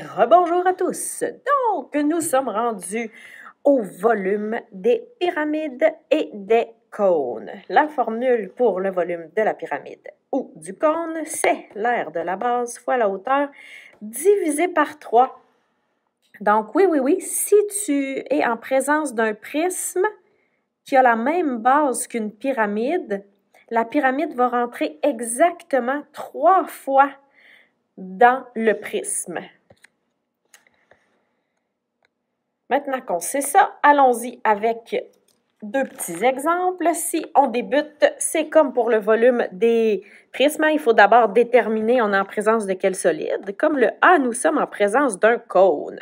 Rebonjour à tous. Donc, nous sommes rendus au volume des pyramides et des cônes. La formule pour le volume de la pyramide ou du cône, c'est l'aire de la base fois la hauteur divisé par 3. Donc, oui, si tu es en présence d'un prisme qui a la même base qu'une pyramide, la pyramide va rentrer exactement 3 fois dans le prisme. Maintenant qu'on sait ça, allons-y avec deux petits exemples. Si on débute, c'est comme pour le volume des prismes, il faut d'abord déterminer on est en présence de quel solide. Comme le A, nous sommes en présence d'un cône.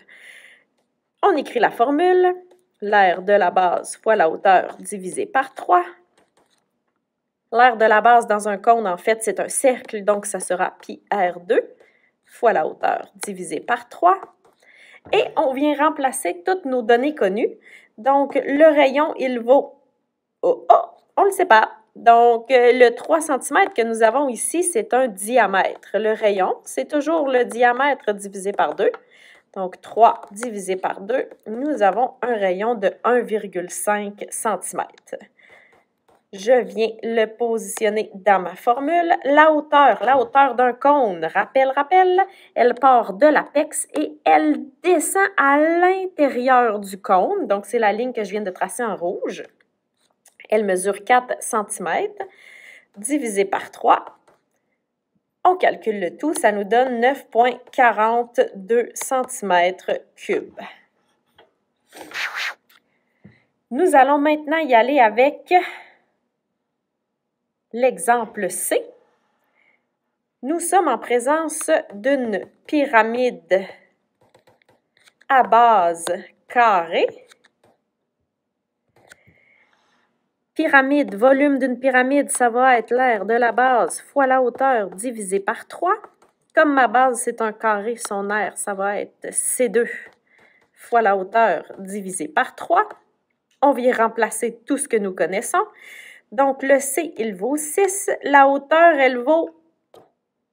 On écrit la formule, l'aire de la base fois la hauteur divisé par 3. L'aire de la base dans un cône, en fait, c'est un cercle, donc ça sera pi r2 fois la hauteur divisé par 3. Et on vient remplacer toutes nos données connues. Donc, le rayon, il vaut... on ne le sait pas. Donc, le 3 cm que nous avons ici, c'est un diamètre. Le rayon, c'est toujours le diamètre divisé par 2. Donc, 3 divisé par 2, nous avons un rayon de 1,5 cm. Je viens le positionner dans ma formule. La hauteur d'un cône, rappel, elle part de l'apex et elle descend à l'intérieur du cône. Donc, c'est la ligne que je viens de tracer en rouge. Elle mesure 4 cm, divisé par 3. On calcule le tout, ça nous donne 9,42 cm3. Nous allons maintenant y aller avec l'exemple C. Nous sommes en présence d'une pyramide à base carrée. Pyramide, volume d'une pyramide, ça va être l'aire de la base fois la hauteur divisé par 3. Comme ma base, c'est un carré, son aire, ça va être C2 fois la hauteur divisé par 3. On vient remplacer tout ce que nous connaissons. Donc, le C, il vaut 6. La hauteur, elle vaut...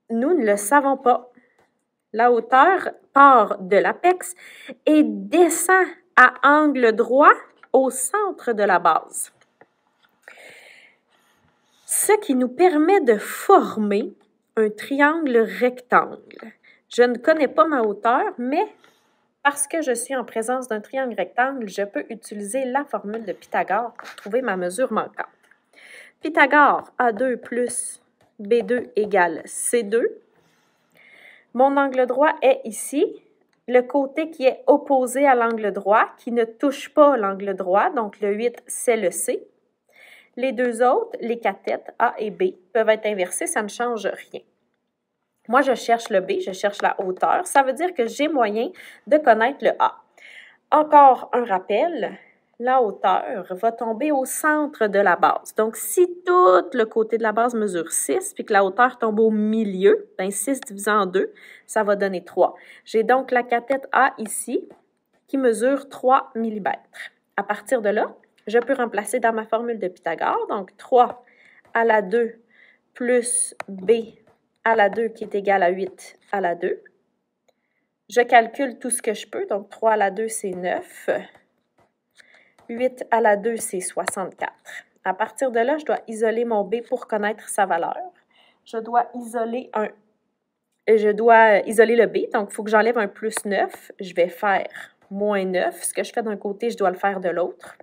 Nous ne le savons pas. La hauteur part de l'apex et descend à angle droit au centre de la base. Ce qui nous permet de former un triangle rectangle. Je ne connais pas ma hauteur, mais parce que je suis en présence d'un triangle rectangle, je peux utiliser la formule de Pythagore pour trouver ma mesure manquante. Pythagore, A2 plus B2 égale C2. Mon angle droit est ici. Le côté qui est opposé à l'angle droit, qui ne touche pas l'angle droit, donc le 8, c'est le C. Les deux autres, les cathètes A et B, peuvent être inversés, ça ne change rien. Moi, je cherche le B, je cherche la hauteur. Ça veut dire que j'ai moyen de connaître le A. Encore un rappel. La hauteur va tomber au centre de la base. Donc, si tout le côté de la base mesure 6, puis que la hauteur tombe au milieu, bien 6 divisé en 2, ça va donner 3. J'ai donc la cathète A ici, qui mesure 3 mm. À partir de là, je peux remplacer dans ma formule de Pythagore, donc 3 à la 2 plus B à la 2 qui est égal à 8 à la 2. Je calcule tout ce que je peux, donc 3 à la 2, c'est 9. 8 à la 2, c'est 64. À partir de là, je dois isoler mon B pour connaître sa valeur. Je dois isoler le B, donc il faut que j'enlève un plus 9. Je vais faire moins 9. Ce que je fais d'un côté, je dois le faire de l'autre.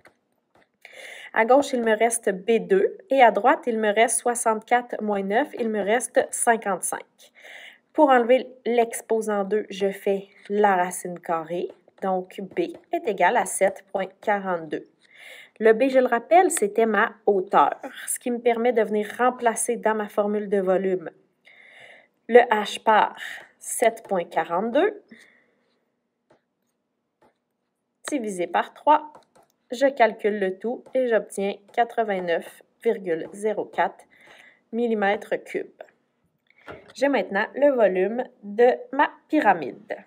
À gauche, il me reste B2 et à droite, il me reste 64 moins 9, il me reste 55. Pour enlever l'exposant 2, je fais la racine carrée. Donc, B est égal à 7,42. Le B, je le rappelle, c'était ma hauteur, ce qui me permet de venir remplacer dans ma formule de volume le H par 7,42 divisé par 3. Je calcule le tout et j'obtiens 89,04 mm3. J'ai maintenant le volume de ma pyramide.